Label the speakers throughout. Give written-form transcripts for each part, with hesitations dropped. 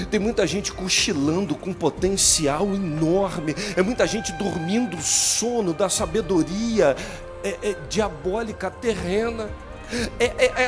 Speaker 1: Tem muita gente cochilando com potencial enorme. É muita gente dormindo o sono da sabedoria diabólica, terrena.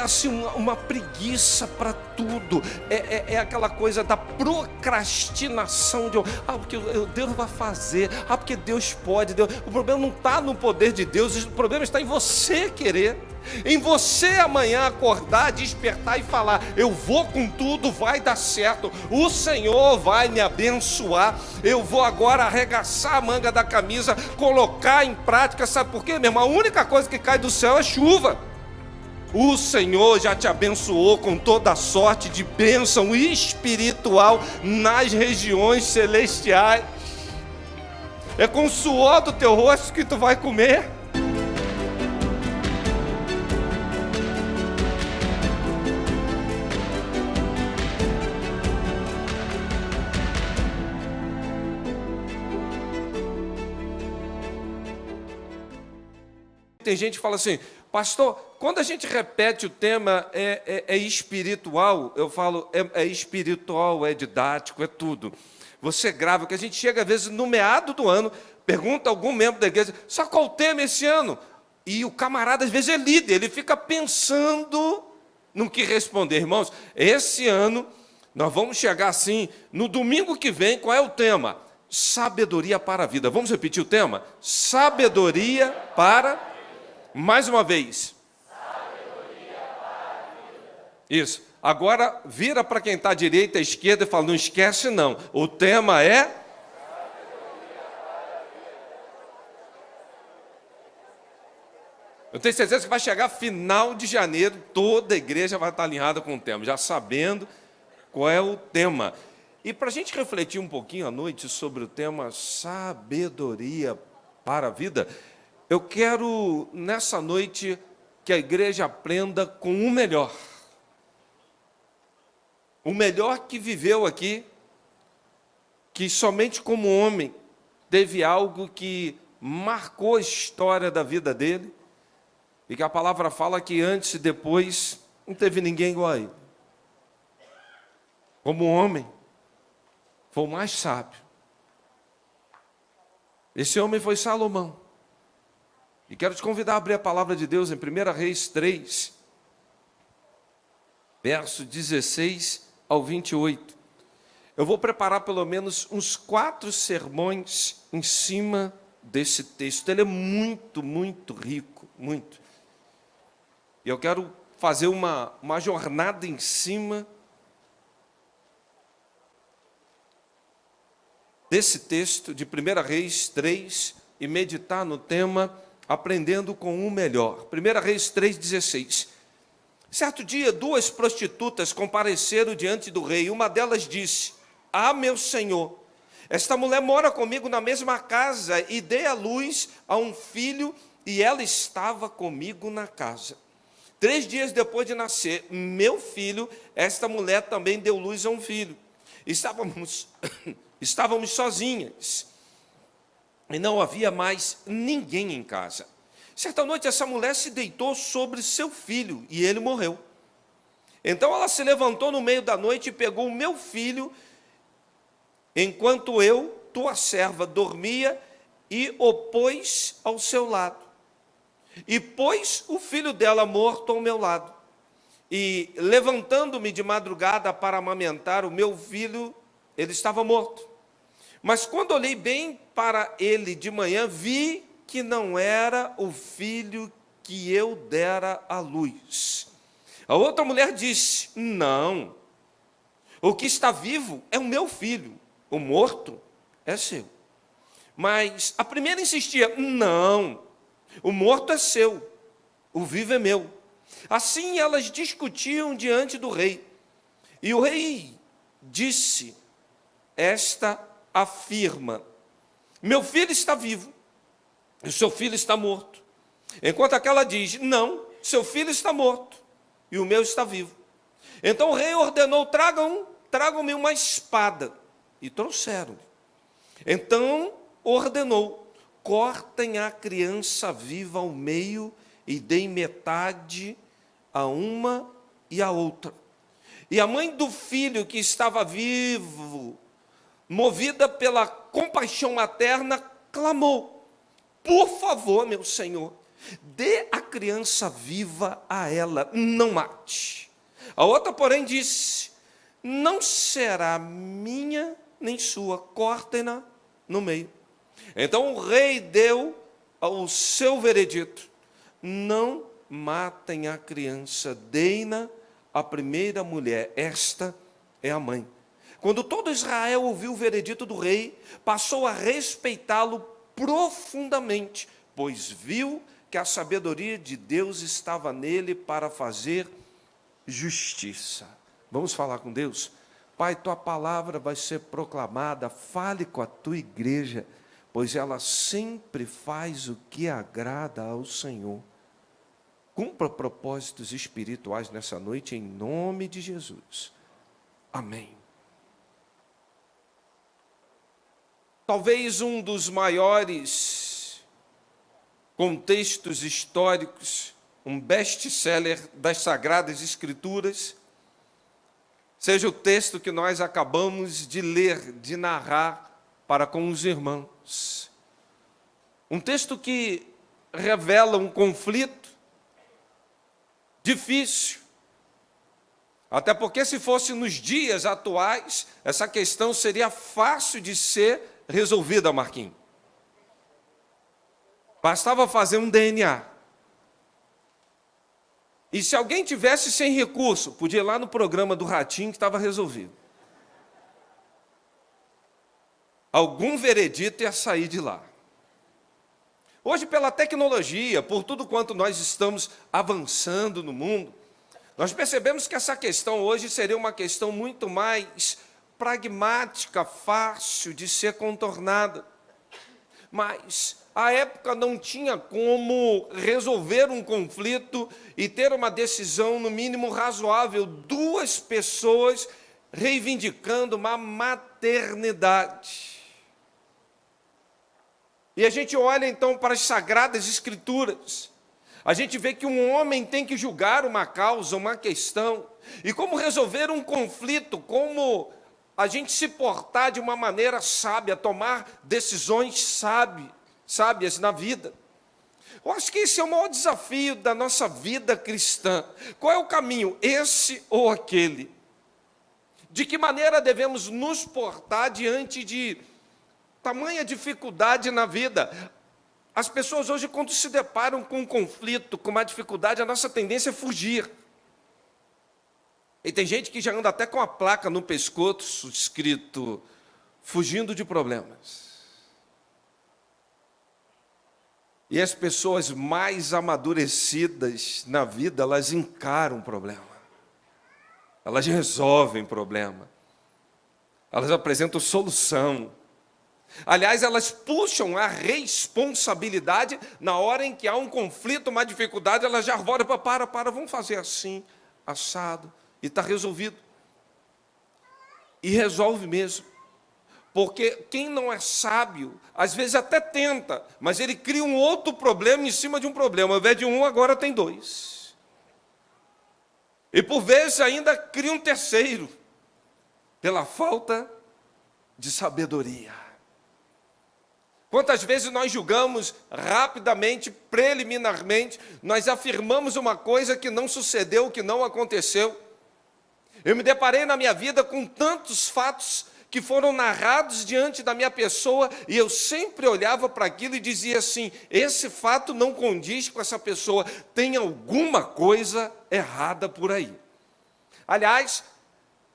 Speaker 1: Assim uma preguiça para tudo. É aquela coisa da procrastinação porque Deus vai fazer, porque Deus pode. O problema não está no poder de Deus, o problema está em você querer, em você amanhã acordar, despertar e falar: eu vou com tudo, vai dar certo, o Senhor vai me abençoar, eu vou agora arregaçar a manga da camisa, colocar em prática. Sabe por quê, meu irmão? A única coisa que cai do céu é chuva. O Senhor já te abençoou com toda a sorte de bênção espiritual nas regiões celestiais. É com o suor do teu rosto que tu vai comer. Tem gente que fala assim: pastor, quando a gente repete o tema é espiritual, eu falo, é espiritual, é didático, é tudo. Você grava, porque a gente chega às vezes no meado do ano, pergunta a algum membro da igreja: só qual o tema esse ano? E o camarada às vezes é líder, ele fica pensando no que responder. Irmãos, esse ano nós vamos chegar assim, no domingo que vem, qual é o tema? Sabedoria para a vida. Vamos repetir o tema? Sabedoria para... Mais uma vez. Isso. Agora vira para quem está à direita, à esquerda e fala: não esquece não. O tema é... Eu tenho certeza que vai chegar final de janeiro, toda a igreja vai estar alinhada com o tema, já sabendo qual é o tema. E para a gente refletir um pouquinho à noite sobre o tema sabedoria para a vida, eu quero, nessa noite, que a igreja aprenda com o melhor. O melhor que viveu aqui, que somente como homem teve algo que marcou a história da vida dele, e que a palavra fala que antes e depois não teve ninguém igual a ele. Como homem, foi o mais sábio. Esse homem foi Salomão. E quero te convidar a abrir a palavra de Deus em 1 Reis 3, verso 16 ao 28. Eu vou preparar pelo menos uns 4 sermões em cima desse texto. Ele é muito, muito rico, muito. E eu quero fazer uma jornada em cima desse texto de 1 Reis 3 e meditar no tema aprendendo com o melhor. 1 Reis 3,16. Certo dia, 2 prostitutas compareceram diante do rei. Uma delas disse: ah, meu senhor, esta mulher mora comigo na mesma casa e dei à luz a um filho e ela estava comigo na casa. 3 dias depois de nascer meu filho, esta mulher também deu luz a um filho. Estávamos sozinhas. E não havia mais ninguém em casa. Certa noite, essa mulher se deitou sobre seu filho e ele morreu. Então ela se levantou no meio da noite e pegou o meu filho, enquanto eu, tua serva, dormia, e o pôs ao seu lado. E pôs o filho dela morto ao meu lado. E levantando-me de madrugada para amamentar o meu filho, ele estava morto. Mas quando olhei bem para ele de manhã, vi que não era o filho que eu dera à luz. A outra mulher disse: não, o que está vivo é o meu filho, o morto é seu. Mas a primeira insistia: não, o morto é seu, o vivo é meu. Assim elas discutiam diante do rei. E o rei disse: esta afirma: meu filho está vivo, e o seu filho está morto. Enquanto aquela diz: não, seu filho está morto, e o meu está vivo. Então o rei ordenou: tragam-me uma espada. E trouxeram. Então ordenou: cortem a criança viva ao meio e deem metade a uma e a outra. E a mãe do filho que estava vivo, movida pela compaixão materna, clamou: por favor, meu senhor, dê a criança viva a ela, não mate. A outra, porém, disse: não será minha nem sua, cortem-na no meio. Então o rei deu o seu veredito: não matem a criança, deem-na à primeira mulher, esta é a mãe. Quando todo Israel ouviu o veredito do rei, passou a respeitá-lo profundamente, pois viu que a sabedoria de Deus estava nele para fazer justiça. Vamos falar com Deus? Pai, tua palavra vai ser proclamada, fale com a tua igreja, pois ela sempre faz o que agrada ao Senhor. Cumpra propósitos espirituais nessa noite, em nome de Jesus. Amém. Talvez um dos maiores contextos históricos, um best-seller das Sagradas Escrituras, seja o texto que nós acabamos de ler, de narrar para com os irmãos. Um texto que revela um conflito difícil, até porque se fosse nos dias atuais, essa questão seria fácil de ser resolvida, Marquinhos. Bastava fazer um DNA. E se alguém tivesse sem recurso, podia ir lá no programa do Ratinho que estava resolvido. Algum veredito ia sair de lá. Hoje, pela tecnologia, por tudo quanto nós estamos avançando no mundo, nós percebemos que essa questão hoje seria uma questão muito mais pragmática, fácil de ser contornada. Mas a época não tinha como resolver um conflito e ter uma decisão, no mínimo, razoável. Duas pessoas reivindicando uma maternidade. E a gente olha então para as Sagradas Escrituras, a gente vê que um homem tem que julgar uma causa, uma questão, e como resolver um conflito, como a gente se portar de uma maneira sábia, tomar decisões sábias na vida. Eu acho que esse é o maior desafio da nossa vida cristã. Qual é o caminho, esse ou aquele? De que maneira devemos nos portar diante de tamanha dificuldade na vida? As pessoas hoje, quando se deparam com um conflito, com uma dificuldade, a nossa tendência é fugir. E tem gente que já anda até com a placa no pescoço escrito: fugindo de problemas. E as pessoas mais amadurecidas na vida, elas encaram o problema. Elas resolvem o problema. Elas apresentam solução. Aliás, elas puxam a responsabilidade na hora em que há um conflito, uma dificuldade, elas já voltam para, vamos fazer assim, assado, e está resolvido. E resolve mesmo. Porque quem não é sábio, às vezes até tenta, mas ele cria um outro problema em cima de um problema. Ao invés de um, agora tem dois. E por vezes ainda cria um terceiro, pela falta de sabedoria. Quantas vezes nós julgamos rapidamente, preliminarmente, nós afirmamos uma coisa que não sucedeu, que não aconteceu. Eu me deparei na minha vida com tantos fatos que foram narrados diante da minha pessoa, e eu sempre olhava para aquilo e dizia assim: esse fato não condiz com essa pessoa, tem alguma coisa errada por aí. Aliás,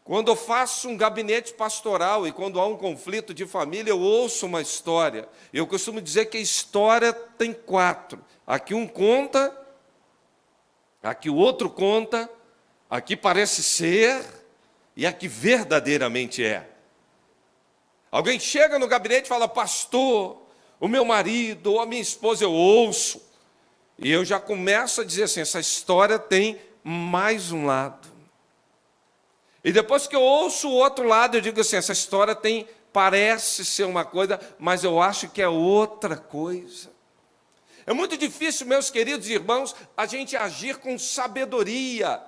Speaker 1: quando eu faço um gabinete pastoral e quando há um conflito de família, eu ouço uma história. Eu costumo dizer que a história tem 4. Aqui um conta, aqui o outro conta, aqui parece ser e aqui verdadeiramente é. Alguém chega no gabinete e fala: pastor, o meu marido ou a minha esposa, eu ouço. E eu já começo a dizer assim: essa história tem mais um lado. E depois que eu ouço o outro lado, eu digo assim: essa história parece ser uma coisa, mas eu acho que é outra coisa. É muito difícil, meus queridos irmãos, a gente agir com sabedoria.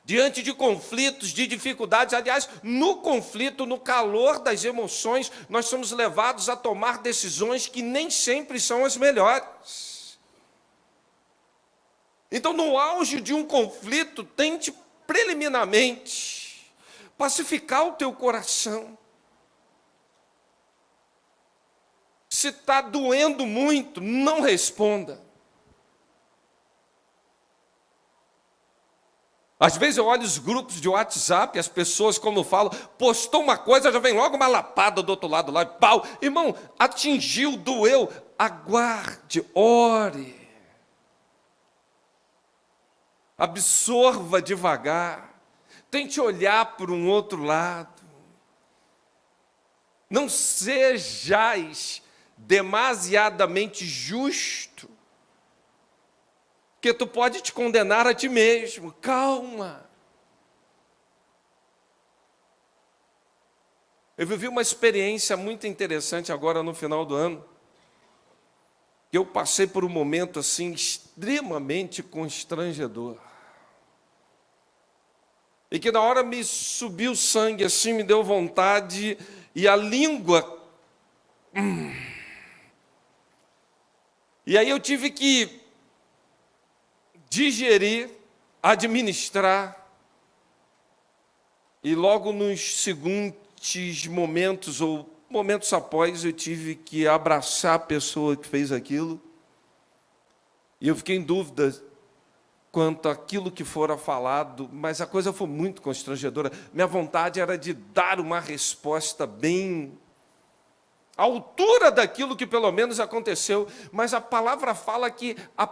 Speaker 1: diante de conflitos, de dificuldades. Aliás, no conflito, no calor das emoções, nós somos levados a tomar decisões que nem sempre são as melhores. Então, no auge de um conflito, tente preliminarmente pacificar o teu coração. Se está doendo muito, não responda. Às vezes eu olho os grupos de WhatsApp, as pessoas, como falam, postou uma coisa, já vem logo uma lapada do outro lado lá, pau. Irmão, atingiu, doeu, aguarde, ore. Absorva devagar. Tente olhar para um outro lado. Não sejais demasiadamente justo, que tu pode te condenar a ti mesmo. Calma. Eu vivi uma experiência muito interessante agora no final do ano. Eu passei por um momento assim extremamente constrangedor. E que na hora me subiu o sangue, assim me deu vontade, e a língua... E aí eu tive que digerir, administrar, e logo nos seguintes momentos, ou momentos após, eu tive que abraçar a pessoa que fez aquilo, e eu fiquei em dúvida quanto àquilo que fora falado, mas a coisa foi muito constrangedora. Minha vontade era de dar uma resposta bem à altura daquilo que pelo menos aconteceu, mas a palavra fala que a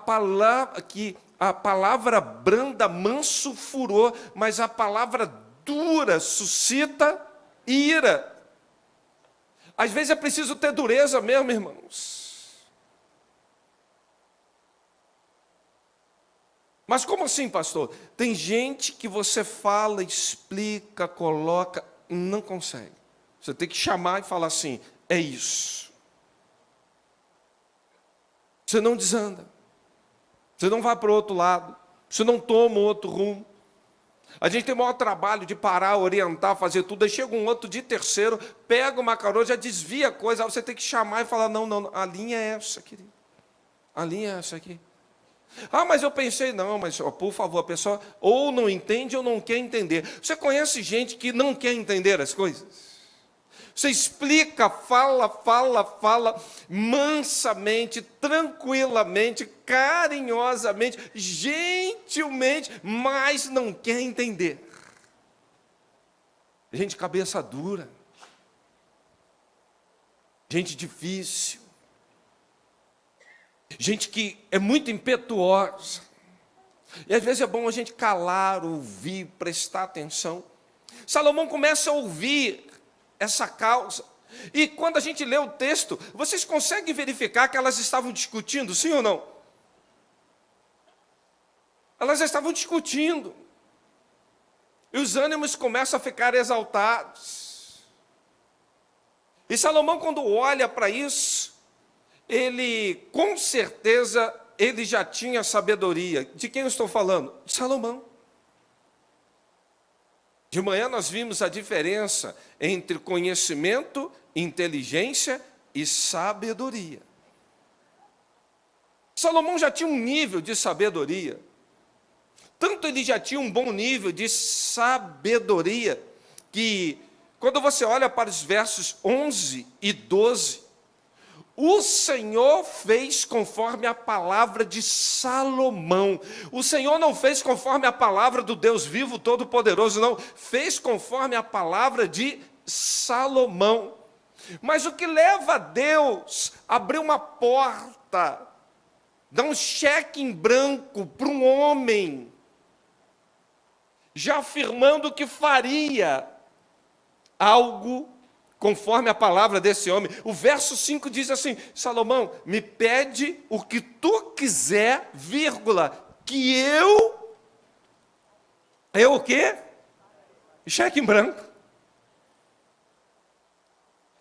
Speaker 1: palavra branda, manso furor, mas a palavra dura suscita ira. Às vezes é preciso ter dureza mesmo, irmãos. Mas como assim, pastor? Tem gente que você fala, explica, coloca, não consegue. Você tem que chamar e falar assim, é isso. Você não desanda. Você não vai para o outro lado. Você não toma outro rumo. A gente tem o maior trabalho de parar, orientar, fazer tudo. Aí chega um outro de terceiro, pega uma carona, já desvia a coisa. Aí você tem que chamar e falar, não, a linha é essa, querido. A linha é essa aqui. Ah, mas eu pensei, não, mas por favor, a pessoa ou não entende ou não quer entender. Você conhece gente que não quer entender as coisas? Você explica, fala, mansamente, tranquilamente, carinhosamente, gentilmente, mas não quer entender. Gente cabeça dura, gente difícil, gente que é muito impetuosa. E às vezes é bom a gente calar, ouvir, prestar atenção. Salomão começa a ouvir essa causa. E quando a gente lê o texto, vocês conseguem verificar que elas estavam discutindo, sim ou não? Elas estavam discutindo. E os ânimos começam a ficar exaltados. E Salomão, quando olha para isso, ele, com certeza, ele já tinha sabedoria. De quem eu estou falando? De Salomão. De manhã nós vimos a diferença entre conhecimento, inteligência e sabedoria. Salomão já tinha um nível de sabedoria. Tanto ele já tinha um bom nível de sabedoria, que quando você olha para os versos 11 e 12, o Senhor fez conforme a palavra de Salomão. O Senhor não fez conforme a palavra do Deus vivo, todo-poderoso, não. Fez conforme a palavra de Salomão. Mas o que leva a Deus a abrir uma porta, dar um cheque em branco para um homem, já afirmando que faria algo conforme a palavra desse homem. O verso 5 diz assim, Salomão, me pede o que tu quiser, vírgula, que eu o quê? Cheque em branco.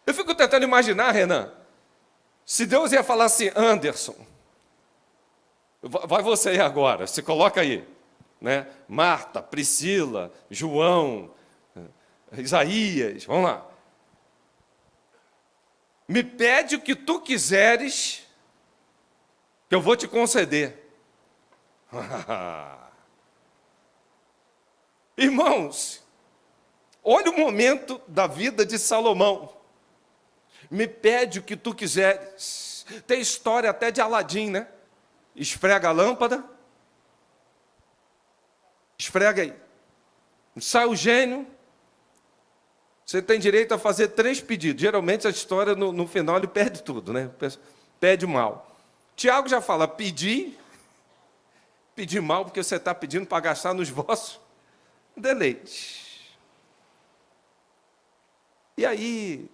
Speaker 1: Eu fico tentando imaginar, Renan, se Deus ia falar assim, Anderson, vai você aí agora, se coloca aí. né? Marta, Priscila, João, Isaías, vamos lá. Me pede o que tu quiseres, que eu vou te conceder. Irmãos, olha o momento da vida de Salomão. Me pede o que tu quiseres. Tem história até de Aladim, né? Esfrega a lâmpada. Esfrega aí. Sai o gênio. Você tem direito a fazer 3 pedidos. Geralmente a história, no final, ele perde tudo, né? Pede mal. Tiago já fala, pedir mal, porque você está pedindo para gastar nos vossos deleites. E aí,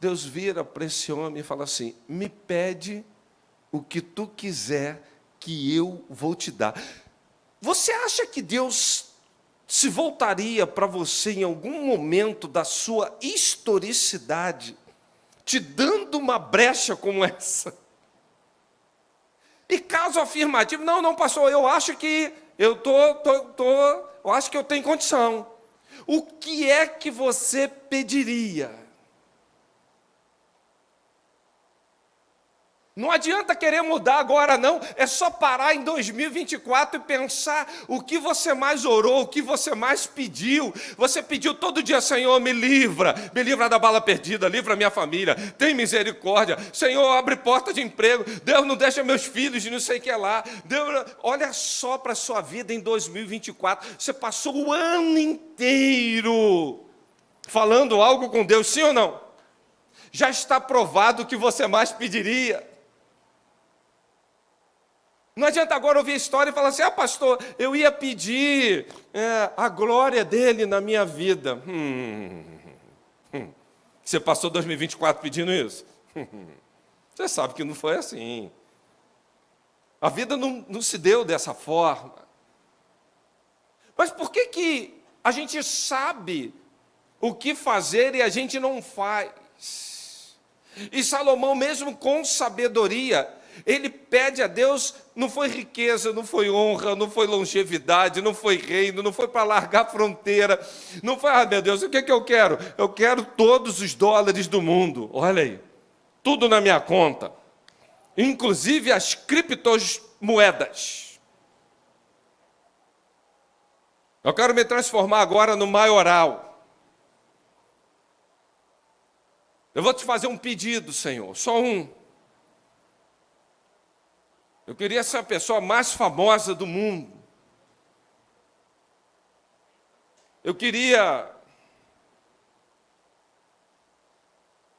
Speaker 1: Deus vira para esse homem e fala assim, me pede o que tu quiser, que eu vou te dar. Você acha que Deus se voltaria para você em algum momento da sua historicidade, te dando uma brecha como essa? E caso afirmativo, não, pastor, eu acho que eu eu acho que eu tenho condição. O que é que você pediria? Não adianta querer mudar agora, não. É só parar em 2024 e pensar o que você mais orou, o que você mais pediu. Você pediu todo dia, Senhor, me livra da bala perdida, livra a minha família, tem misericórdia. Senhor, abre porta de emprego. Deus, não deixa meus filhos de não sei o que lá. Deus, olha só para a sua vida em 2024. Você passou o ano inteiro falando algo com Deus, sim ou não? Já está provado o que você mais pediria. Não adianta agora ouvir a história e falar assim, pastor, eu ia pedir a glória dele na minha vida. Você passou 2024 pedindo isso? Você sabe que não foi assim. A vida não se deu dessa forma. Mas por que a gente sabe o que fazer e a gente não faz? E Salomão, mesmo com sabedoria, ele pede a Deus, não foi riqueza, não foi honra, não foi longevidade, não foi reino, não foi para largar a fronteira, não foi, meu Deus, o que eu quero? Eu quero todos os dólares do mundo, olha aí, tudo na minha conta, inclusive as criptomoedas. Eu quero me transformar agora no maioral. Eu vou te fazer um pedido, Senhor, só um. Eu queria ser a pessoa mais famosa do mundo. Eu queria...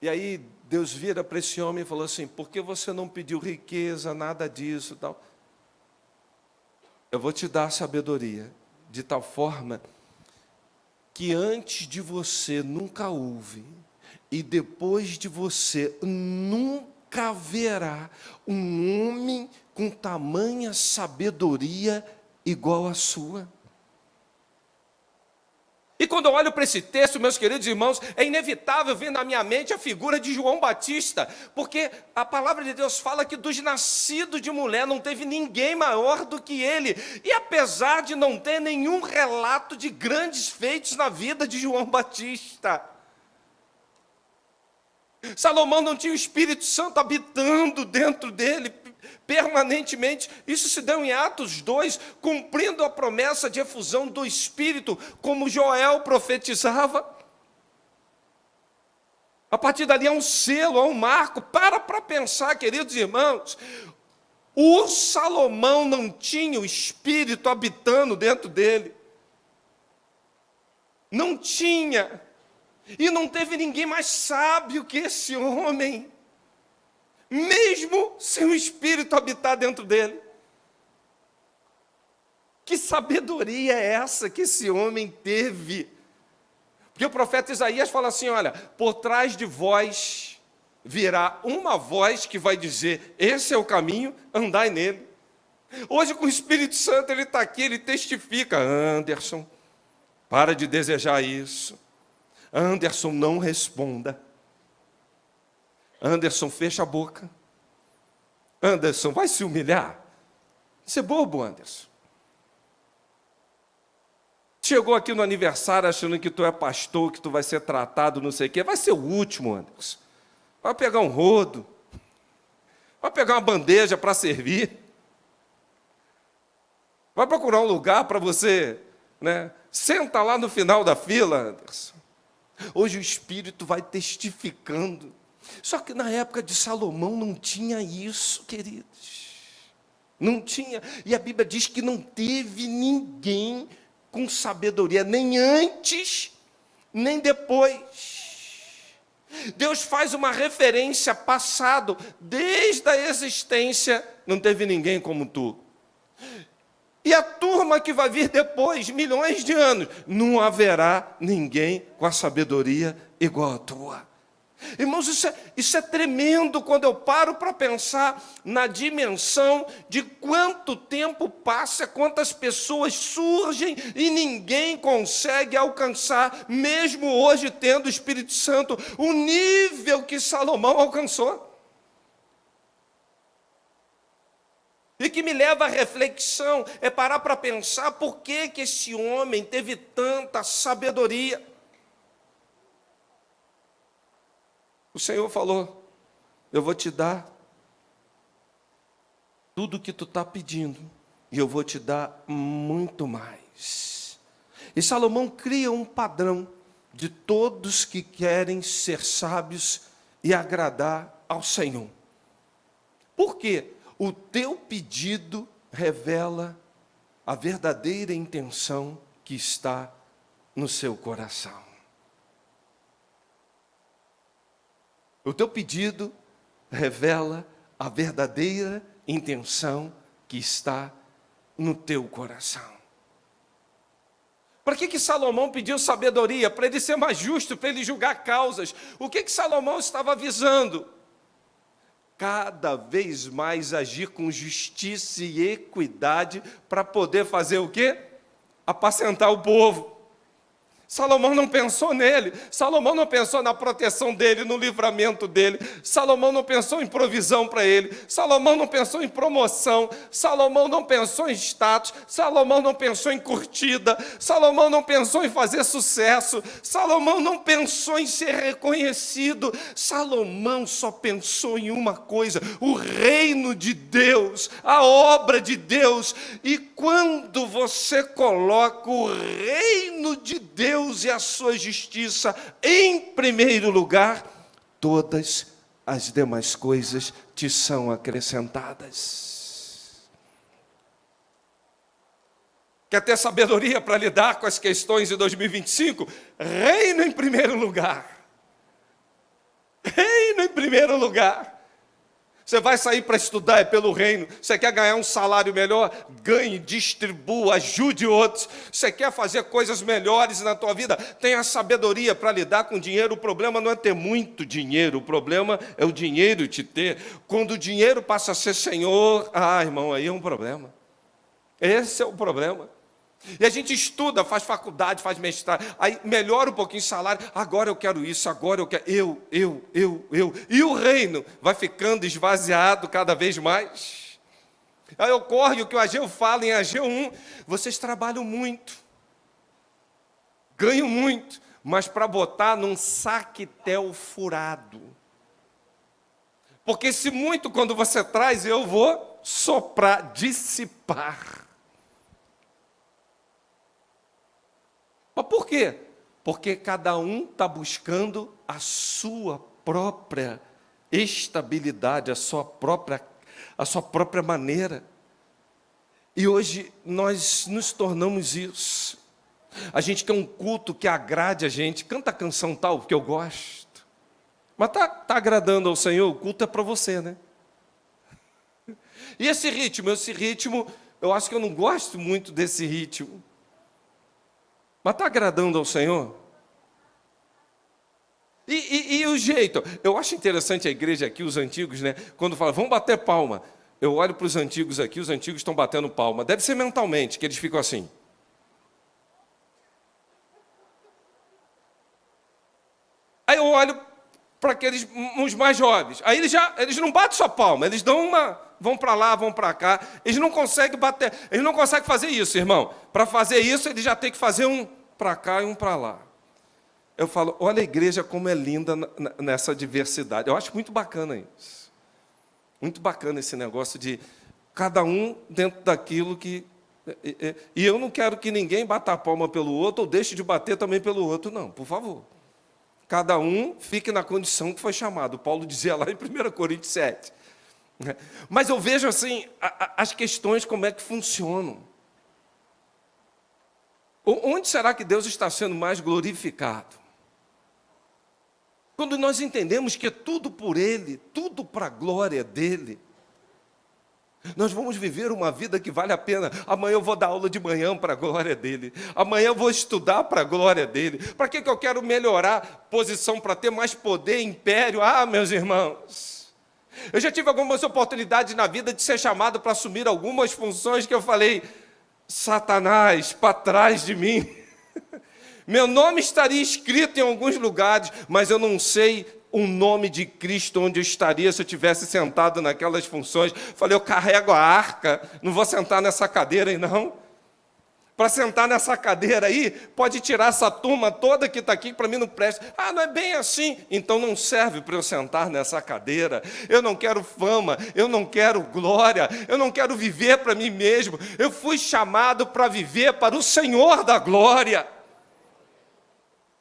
Speaker 1: E aí Deus vira para esse homem e falou assim, por que você não pediu riqueza, nada disso, tal? Eu vou te dar sabedoria, de tal forma que antes de você nunca houve, e depois de você nunca haverá um homem com tamanha sabedoria igual a sua. E quando eu olho para esse texto, meus queridos irmãos, é inevitável ver na minha mente a figura de João Batista, porque a palavra de Deus fala que dos nascidos de mulher não teve ninguém maior do que ele. E apesar de não ter nenhum relato de grandes feitos na vida de João Batista, Salomão não tinha o Espírito Santo habitando dentro dele permanentemente. Isso se deu em Atos 2, cumprindo a promessa de efusão do Espírito, como Joel profetizava. A partir dali há um selo, há um marco. Para pensar, queridos irmãos, o Salomão não tinha o Espírito habitando dentro dele. Não tinha. E não teve ninguém mais sábio que esse homem, mesmo sem o Espírito habitar dentro dele. Que sabedoria é essa que esse homem teve? Porque o profeta Isaías fala assim, olha, por trás de vós virá uma voz que vai dizer, esse é o caminho, andai nele. Hoje com o Espírito Santo ele está aqui, ele testifica, Anderson, para de desejar isso. Anderson, não responda. Anderson, fecha a boca. Anderson, vai se humilhar. Você é bobo, Anderson. Chegou aqui no aniversário achando que tu é pastor, que tu vai ser tratado, não sei o quê. Vai ser o último, Anderson. Vai pegar um rodo. Vai pegar uma bandeja para servir. Vai procurar um lugar para você, né? Senta lá no final da fila, Anderson. Hoje o Espírito vai testificando. Só que na época de Salomão não tinha isso, queridos. Não tinha. E a Bíblia diz que não teve ninguém com sabedoria, nem antes, nem depois. Deus faz uma referência passado, desde a existência, não teve ninguém como tu. E a turma que vai vir depois, milhões de anos, não haverá ninguém com a sabedoria igual a tua. Irmãos, isso é tremendo quando eu paro para pensar na dimensão de quanto tempo passa, quantas pessoas surgem e ninguém consegue alcançar, mesmo hoje tendo o Espírito Santo, o nível que Salomão alcançou. E que me leva à reflexão, é parar para pensar por que esse homem teve tanta sabedoria. O Senhor falou, eu vou te dar tudo o que tu está pedindo, e eu vou te dar muito mais. E Salomão cria um padrão de todos que querem ser sábios e agradar ao Senhor. Por quê? O teu pedido revela a verdadeira intenção que está no seu coração. O teu pedido revela a verdadeira intenção que está no teu coração. Para que Salomão pediu sabedoria? Para ele ser mais justo, para ele julgar causas. O que Salomão estava avisando? Cada vez mais agir com justiça e equidade para poder fazer o quê? Apacentar o povo. Salomão não pensou nele, Salomão não pensou na proteção dele, no livramento dele, Salomão não pensou em provisão para ele, Salomão não pensou em promoção, Salomão não pensou em status, Salomão não pensou em curtida, Salomão não pensou em fazer sucesso, Salomão não pensou em ser reconhecido, Salomão só pensou em uma coisa, o reino de Deus, a obra de Deus. E quando você coloca o reino de Deus e a sua justiça em primeiro lugar, todas as demais coisas te são acrescentadas. Quer ter sabedoria para lidar com as questões de 2025? Reino em primeiro lugar. Reino em primeiro lugar. Você vai sair para estudar, é pelo reino. Você quer ganhar um salário melhor? Ganhe, distribua, ajude outros. Você quer fazer coisas melhores na tua vida? Tenha sabedoria para lidar com dinheiro. O problema não é ter muito dinheiro, o problema é o dinheiro te ter. Quando o dinheiro passa a ser senhor, irmão, aí é um problema. Esse é o problema. E a gente estuda, faz faculdade, faz mestrado, aí melhora um pouquinho o salário, agora eu quero isso, agora eu quero, eu. E o reino vai ficando esvaziado cada vez mais. Aí ocorre o que o Ageu fala em Ageu 1, vocês trabalham muito, ganham muito, mas para botar num saquetel furado. Porque se muito quando você traz, eu vou soprar, dissipar. Mas por quê? Porque cada um está buscando a sua própria estabilidade, a sua própria maneira. E hoje nós nos tornamos isso. A gente quer um culto que agrade a gente. Canta a canção tal, que eu gosto. Mas tá agradando ao Senhor, o culto é para você, né? E esse ritmo, eu acho que eu não gosto muito desse ritmo. Mas está agradando ao Senhor? E o jeito? Eu acho interessante a igreja aqui, os antigos, né? Quando falam, vamos bater palma. Eu olho para os antigos aqui, os antigos estão batendo palma. Deve ser mentalmente, que eles ficam assim. Aí eu olho para aqueles uns mais jovens. Aí eles não batem sua palma, eles dão vão para lá, vão para cá. Eles não conseguem bater, eles não conseguem fazer isso, irmão. Para fazer isso, eles já têm que fazer um para cá e um para lá. Eu falo, olha a igreja como é linda nessa diversidade. Eu acho muito bacana isso. Muito bacana esse negócio de cada um dentro daquilo que... E eu não quero que ninguém bata a palma pelo outro ou deixe de bater também pelo outro, não, por favor. Cada um fique na condição que foi chamado. Paulo dizia lá em 1 Coríntios 7. Mas eu vejo assim, as questões como é que funcionam. Onde será que Deus está sendo mais glorificado? Quando nós entendemos que é tudo por Ele, tudo para a glória dEle, nós vamos viver uma vida que vale a pena. Amanhã eu vou dar aula de manhã para a glória dEle. Amanhã eu vou estudar para a glória dEle. Para que eu quero melhorar posição, para ter mais poder, império? Ah, meus irmãos, eu já tive algumas oportunidades na vida de ser chamado para assumir algumas funções que eu falei, Satanás, para trás de mim. Meu nome estaria escrito em alguns lugares, mas eu não sei o nome de Cristo onde eu estaria se eu tivesse sentado naquelas funções. Falei, eu carrego a arca, não vou sentar nessa cadeira aí, não. Para sentar nessa cadeira aí, pode tirar essa turma toda que está aqui, para mim não presta. Ah, não é bem assim. Então não serve para eu sentar nessa cadeira. Eu não quero fama, eu não quero glória, eu não quero viver para mim mesmo. Eu fui chamado para viver para o Senhor da glória.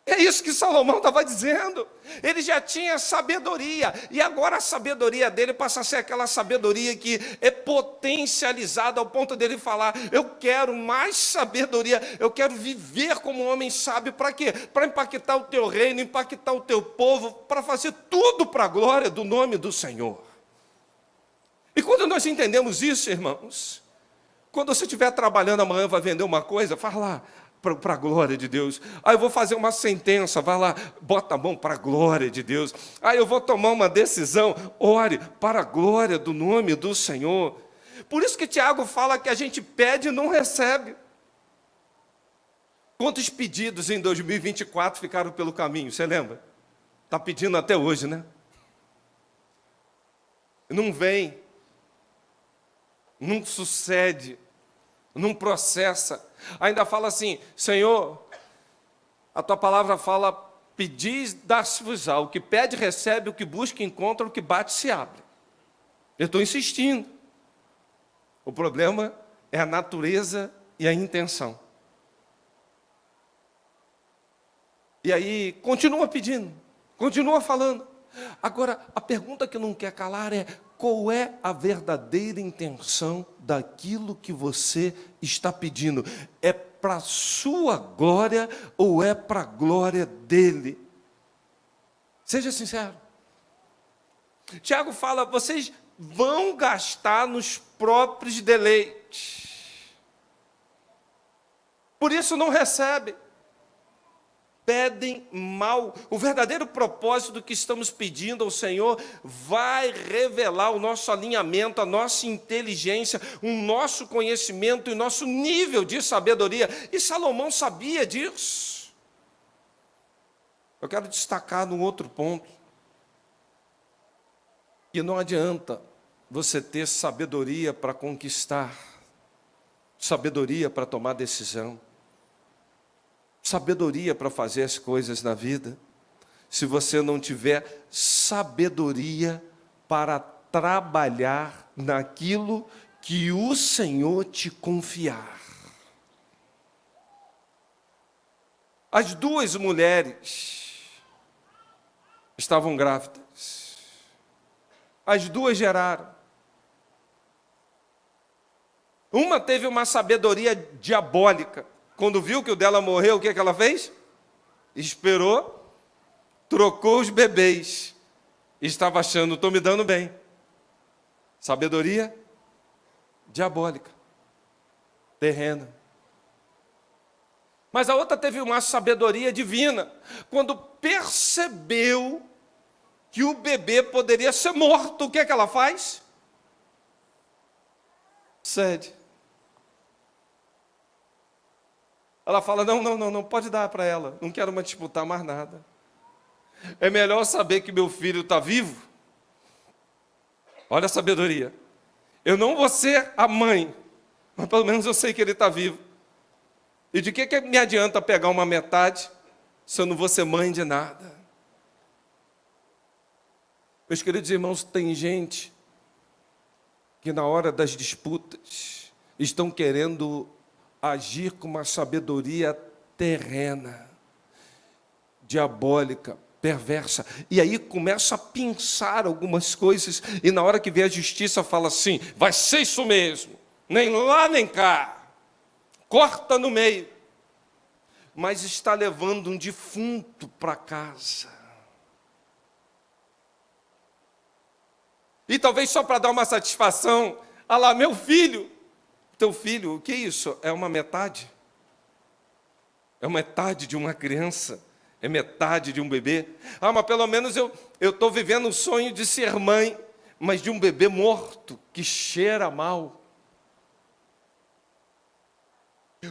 Speaker 1: É isso que Salomão estava dizendo. Ele já tinha sabedoria, e agora a sabedoria dele passa a ser aquela sabedoria que é potencializada ao ponto dele falar, eu quero mais sabedoria, eu quero viver como um homem sábio. Para quê? Para impactar o teu reino, impactar o teu povo, para fazer tudo para a glória do nome do Senhor. E quando nós entendemos isso, irmãos, quando você estiver trabalhando amanhã, vai vender uma coisa, faz lá, para a glória de Deus. Eu vou fazer uma sentença, vai lá, bota a mão para a glória de Deus. Eu vou tomar uma decisão, ore para a glória do nome do Senhor. Por isso que Tiago fala que a gente pede e não recebe. Quantos pedidos em 2024 ficaram pelo caminho, você lembra? Está pedindo até hoje, né? Não vem, não sucede, não processa. Ainda fala assim, Senhor, a tua palavra fala, pedis, dá-se-vos-á. O que pede, recebe, o que busca, encontra, o que bate, se abre. Eu estou insistindo. O problema é a natureza e a intenção. E aí, continua pedindo, continua falando. Agora, a pergunta que não quer calar é, qual é a verdadeira intenção daquilo que você está pedindo? É para a sua glória ou é para a glória dele? Seja sincero. Tiago fala, vocês vão gastar nos próprios deleites. Por isso não recebem. Pedem mal. O verdadeiro propósito do que estamos pedindo ao Senhor vai revelar o nosso alinhamento, a nossa inteligência, o nosso conhecimento e o nosso nível de sabedoria. E Salomão sabia disso. Eu quero destacar num outro ponto. E não adianta você ter sabedoria para conquistar, sabedoria para tomar decisão, sabedoria para fazer as coisas na vida, se você não tiver sabedoria para trabalhar naquilo que o Senhor te confiar. As duas mulheres estavam grávidas. As duas geraram. Uma teve uma sabedoria diabólica. Quando viu que o dela morreu, o que ela fez? Esperou, trocou os bebês. Estava achando, estou me dando bem. Sabedoria diabólica, terrena. Mas a outra teve uma sabedoria divina. Quando percebeu que o bebê poderia ser morto, o que ela faz? Cede. Ela fala, não, pode dar para ela, não quero mais disputar mais nada. É melhor saber que meu filho está vivo. Olha a sabedoria. Eu não vou ser a mãe, mas pelo menos eu sei que ele está vivo. E de que me adianta pegar uma metade se eu não vou ser mãe de nada? Meus queridos irmãos, tem gente que na hora das disputas estão querendo agir com uma sabedoria terrena, diabólica, perversa, e aí começa a pensar algumas coisas, e na hora que vê a justiça fala assim, vai ser isso mesmo, nem lá nem cá, corta no meio, mas está levando um defunto para casa. E talvez só para dar uma satisfação, ah lá, meu filho, teu filho, o que é isso? É uma metade? É metade de uma criança? É metade de um bebê? Ah, mas pelo menos eu estou vivendo o sonho de ser mãe, mas de um bebê morto, que cheira mal.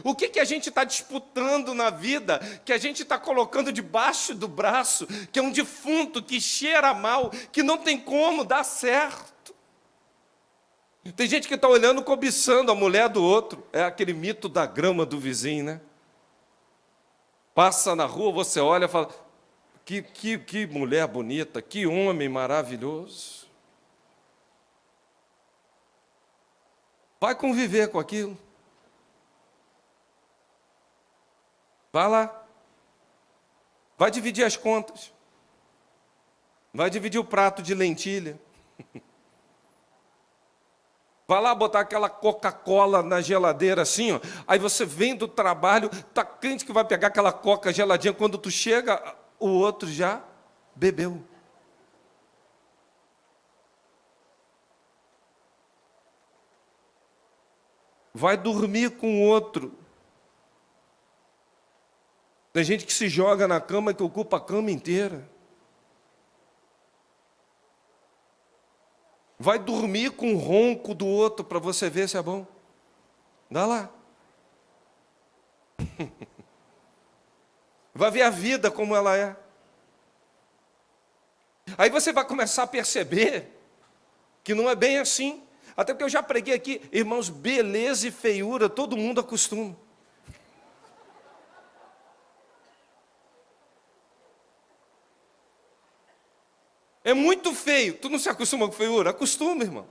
Speaker 1: O que a gente está disputando na vida, que a gente está colocando debaixo do braço, que é um defunto, que cheira mal, que não tem como dar certo? Tem gente que está olhando, cobiçando a mulher do outro. É aquele mito da grama do vizinho, né? Passa na rua, você olha e fala, que mulher bonita, que homem maravilhoso. Vai conviver com aquilo. Vai lá. Vai dividir as contas. Vai dividir o prato de lentilha. Vai lá botar aquela Coca-Cola na geladeira assim, ó. Aí você vem do trabalho, tá crente que vai pegar aquela Coca geladinha, quando tu chega, o outro já bebeu. Vai dormir com o outro. Tem gente que se joga na cama, que ocupa a cama inteira. Vai dormir com o ronco do outro para você ver se é bom. Dá lá. Vai ver a vida como ela é. Aí você vai começar a perceber que não é bem assim. Até porque eu já preguei aqui, irmãos, beleza e feiura, todo mundo acostuma. É muito feio. Tu não se acostuma com feiura? Acostuma, irmão.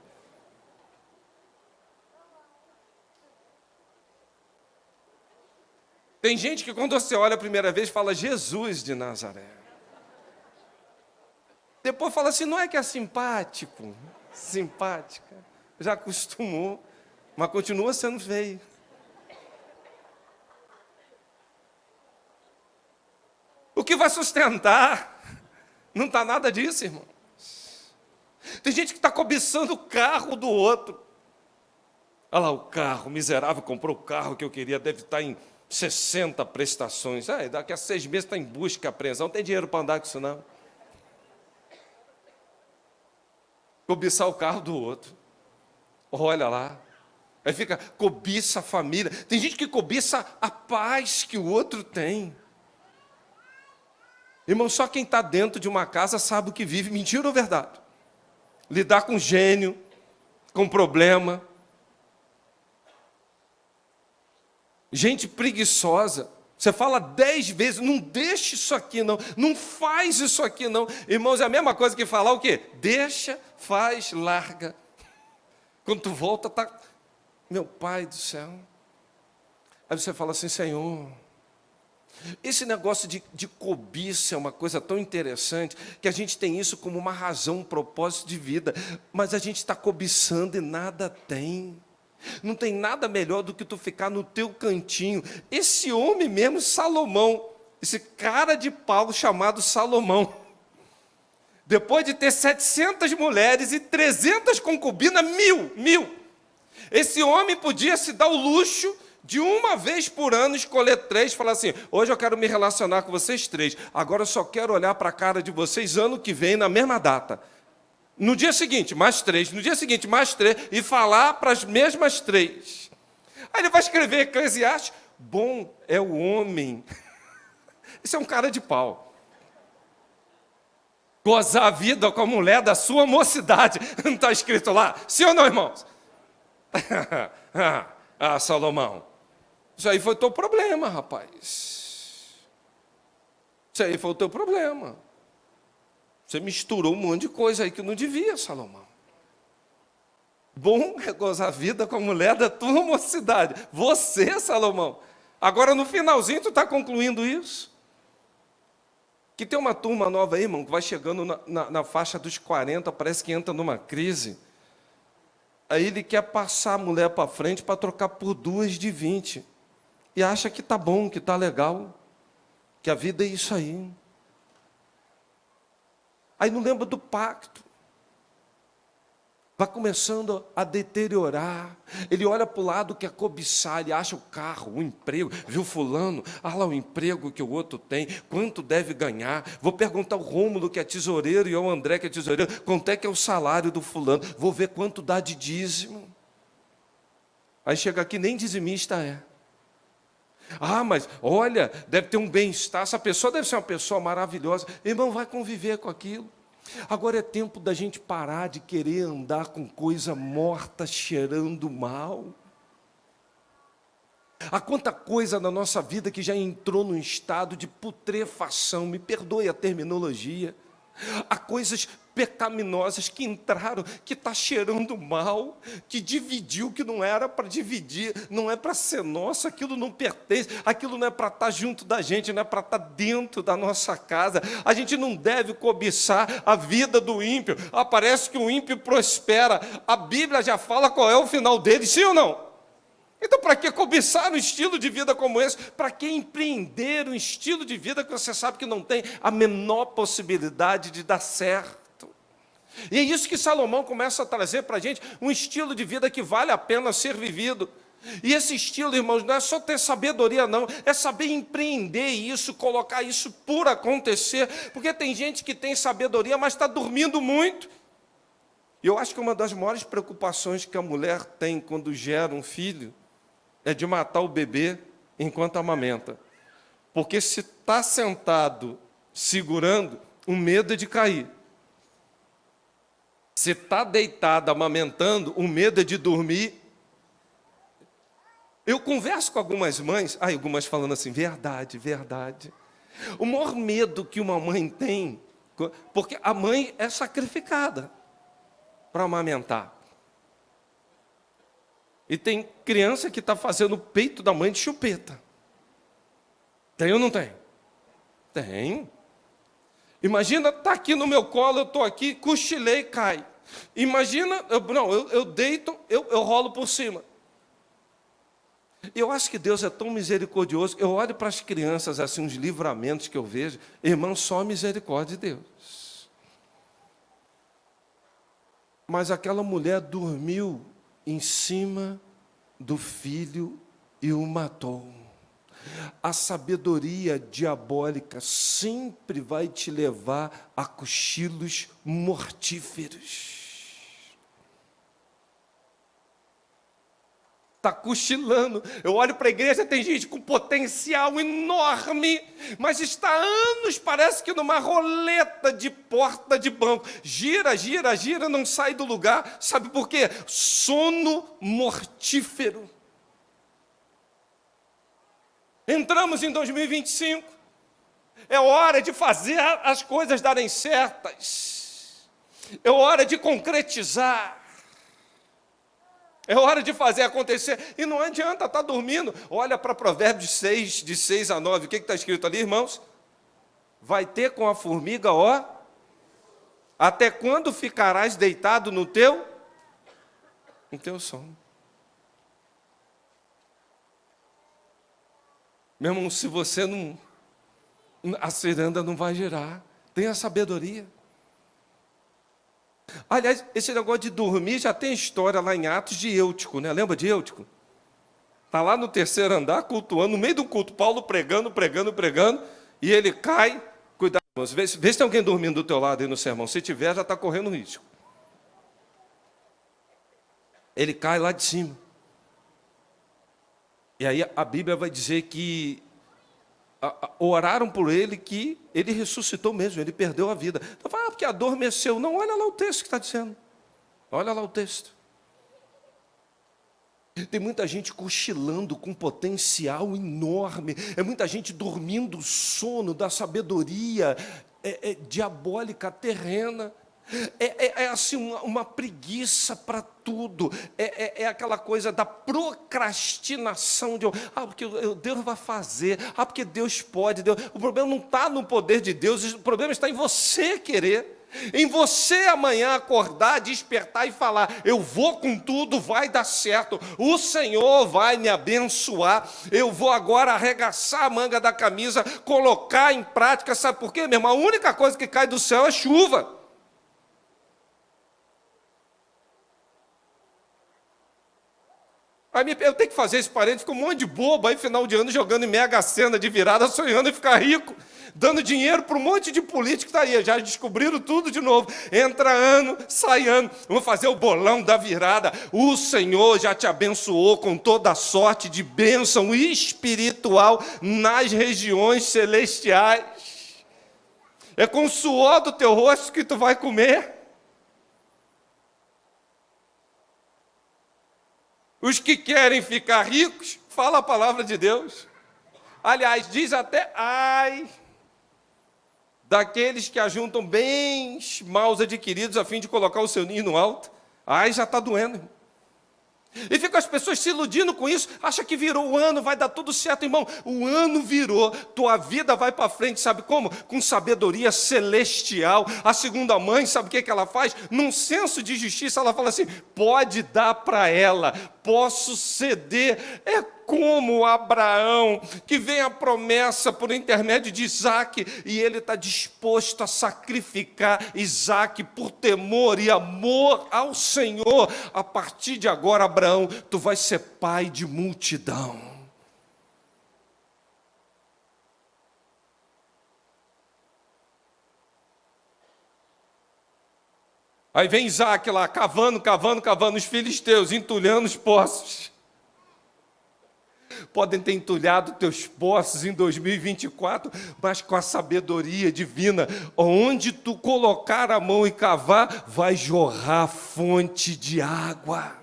Speaker 1: Tem gente que quando você olha a primeira vez, fala Jesus de Nazaré. Depois fala assim, não é que é simpático? Simpática. Já acostumou, mas continua sendo feio. O que vai sustentar? Não está nada disso, irmão. Tem gente que está cobiçando o carro do outro. Olha lá o carro, miserável, comprou o carro que eu queria, deve estar em 60 prestações. Daqui a 6 meses está em busca, apreensão, não tem dinheiro para andar com isso não. Cobiçar o carro do outro. Olha lá. Aí fica, cobiça a família. Tem gente que cobiça a paz que o outro tem. Irmão, só quem está dentro de uma casa sabe o que vive. Mentira ou verdade? Lidar com gênio, com problema. Gente preguiçosa. Você fala 10 vezes, não deixa isso aqui não, não faz isso aqui não. Irmãos, é a mesma coisa que falar o quê? Deixa, faz, larga. Quando tu volta, tá... Meu Pai do céu. Aí você fala assim, Senhor... Esse negócio de cobiça é uma coisa tão interessante, que a gente tem isso como uma razão, um propósito de vida, mas a gente está cobiçando e nada tem. Não tem nada melhor do que tu ficar no teu cantinho. Esse homem mesmo, Salomão, esse cara de pau chamado Salomão, depois de ter 700 mulheres e 300 concubinas, mil. Esse homem podia se dar o luxo de uma vez por ano escolher 3, falar assim, hoje eu quero me relacionar com vocês 3, agora eu só quero olhar para a cara de vocês ano que vem, na mesma data. No dia seguinte, mais 3, no dia seguinte, mais 3, e falar para as mesmas 3. Aí ele vai escrever Eclesiastes, bom é o homem. Isso é um cara de pau. Gozar a vida com a mulher da sua mocidade. Não está escrito lá? Sim ou não, irmãos? Salomão. Isso aí foi o teu problema, rapaz. Isso aí foi o teu problema. Você misturou um monte de coisa aí que não devia, Salomão. Bom é gozar a vida com a mulher da tua mocidade. Você, Salomão. Agora, no finalzinho, tu está concluindo isso. Que tem uma turma nova aí, irmão, que vai chegando na faixa dos 40, parece que entra numa crise. Aí ele quer passar a mulher para frente para trocar por 2 de 20. E acha que tá bom, que tá legal. Que a vida é isso aí. Aí não lembra do pacto. Vai começando a deteriorar. Ele olha para o lado que é cobiçar, ele acha o carro, o emprego. Viu fulano? Ah lá o emprego que o outro tem. Quanto deve ganhar? Vou perguntar ao Rômulo, que é tesoureiro, e ao André, que é tesoureiro, quanto é que é o salário do fulano. Vou ver quanto dá de dízimo. Aí chega aqui, nem dizimista é. Ah, mas olha, deve ter um bem-estar. Essa pessoa deve ser uma pessoa maravilhosa. Irmão, vai conviver com aquilo. Agora é tempo da gente parar de querer andar com coisa morta, cheirando mal. Há quanta coisa na nossa vida que já entrou num estado de putrefação, me perdoe a terminologia. Há coisas pecaminosas que entraram, que está cheirando mal, que dividiu, que não era para dividir, não é para ser nosso, aquilo não pertence, aquilo não é para estar junto da gente, não é para estar dentro da nossa casa. A gente não deve cobiçar a vida do ímpio. Parece que o ímpio prospera. A Bíblia já fala qual é o final dele, sim ou não? Então, para que cobiçar um estilo de vida como esse? Para que empreender um estilo de vida que você sabe que não tem a menor possibilidade de dar certo? E é isso que Salomão começa a trazer para a gente, um estilo de vida que vale a pena ser vivido. E esse estilo, irmãos, não é só ter sabedoria, não, é saber empreender isso, colocar isso por acontecer, porque tem gente que tem sabedoria, mas está dormindo muito. E eu acho que uma das maiores preocupações que a mulher tem quando gera um filho é de matar o bebê enquanto amamenta. Porque se está sentado, segurando, o medo é de cair. Se está deitado, amamentando, o medo é de dormir. Eu converso com algumas mães, algumas falando assim, verdade, verdade. O maior medo que uma mãe tem, porque a mãe é sacrificada para amamentar. E tem criança que está fazendo o peito da mãe de chupeta. Tem ou não tem? Tem. Imagina, está aqui no meu colo, eu estou aqui, cochilei e cai. Imagina, eu deito, eu rolo por cima. Eu acho que Deus é tão misericordioso. Eu olho para as crianças, assim, os livramentos que eu vejo. Irmão, só misericórdia de Deus. Mas aquela mulher dormiu em cima do filho e o matou. A sabedoria diabólica sempre vai te levar a cochilos mortíferos. Está cochilando. Eu olho para a igreja, tem gente com potencial enorme, mas está há anos, parece que numa roleta de porta de banco. Gira, gira, gira, não sai do lugar. Sabe por quê? Sono mortífero. Entramos em 2025. É hora de fazer as coisas darem certas. É hora de concretizar. É hora de fazer acontecer. E não adianta estar dormindo. Olha para Provérbios 6, de 6 a 9. O que está escrito ali, irmãos? Vai ter com a formiga, até quando ficarás deitado no teu sono? Meu irmão, se você não... a ciranda não vai girar. Tenha sabedoria. Aliás, esse negócio de dormir já tem história lá em Atos de Eutico, né? Lembra de Eutico? Está lá no terceiro andar, cultuando, no meio do culto, Paulo pregando, e ele cai. Cuidado, irmãos, vê se tem alguém dormindo do teu lado aí no sermão. Se tiver, já está correndo risco. Ele cai lá de cima. E aí a Bíblia vai dizer que oraram por ele que ele ressuscitou mesmo, ele perdeu a vida. Então fala, porque adormeceu. Não, olha lá o texto que está dizendo. Olha lá o texto. Tem muita gente cochilando com potencial enorme. É muita gente dormindo o sono da sabedoria diabólica, terrena. Assim uma preguiça para tudo. É aquela coisa da procrastinação de porque Deus vai fazer, porque Deus pode. O problema não está no poder de Deus, o problema está em você querer. Em você amanhã acordar, despertar e falar: eu vou com tudo, vai dar certo, o Senhor vai me abençoar, eu vou agora arregaçar a manga da camisa, colocar em prática. Sabe por quê, meu irmão? A única coisa que cai do céu é chuva. Aí eu tenho que fazer esse parente, fica um monte de bobo aí, final de ano, jogando em Mega Sena de virada, sonhando em ficar rico, dando dinheiro para um monte de político que está aí, já descobriram tudo de novo. Entra ano, sai ano, vamos fazer o bolão da virada. O Senhor já te abençoou com toda a sorte de bênção espiritual nas regiões celestiais. É com o suor do teu rosto que tu vai comer. Os que querem ficar ricos, fala a palavra de Deus. Aliás, diz até, daqueles que ajuntam bens mal adquiridos a fim de colocar o seu ninho no alto. Já está doendo, irmão. E ficam as pessoas se iludindo com isso, acha que virou o ano, vai dar tudo certo, irmão. O ano virou, tua vida vai para frente, sabe como? Com sabedoria celestial. A segunda mãe, sabe o que ela faz? Num senso de justiça, ela fala assim: pode dar para ela, posso ceder. É como Abraão, que vem a promessa por intermédio de Isaque, e ele está disposto a sacrificar Isaque por temor e amor ao Senhor. A partir de agora, Abraão, tu vais ser pai de multidão. Aí vem Isaque lá, cavando, os filisteus, entulhando os poços. Podem ter entulhado teus poços em 2024, mas com a sabedoria divina, onde tu colocar a mão e cavar, vai jorrar fonte de água.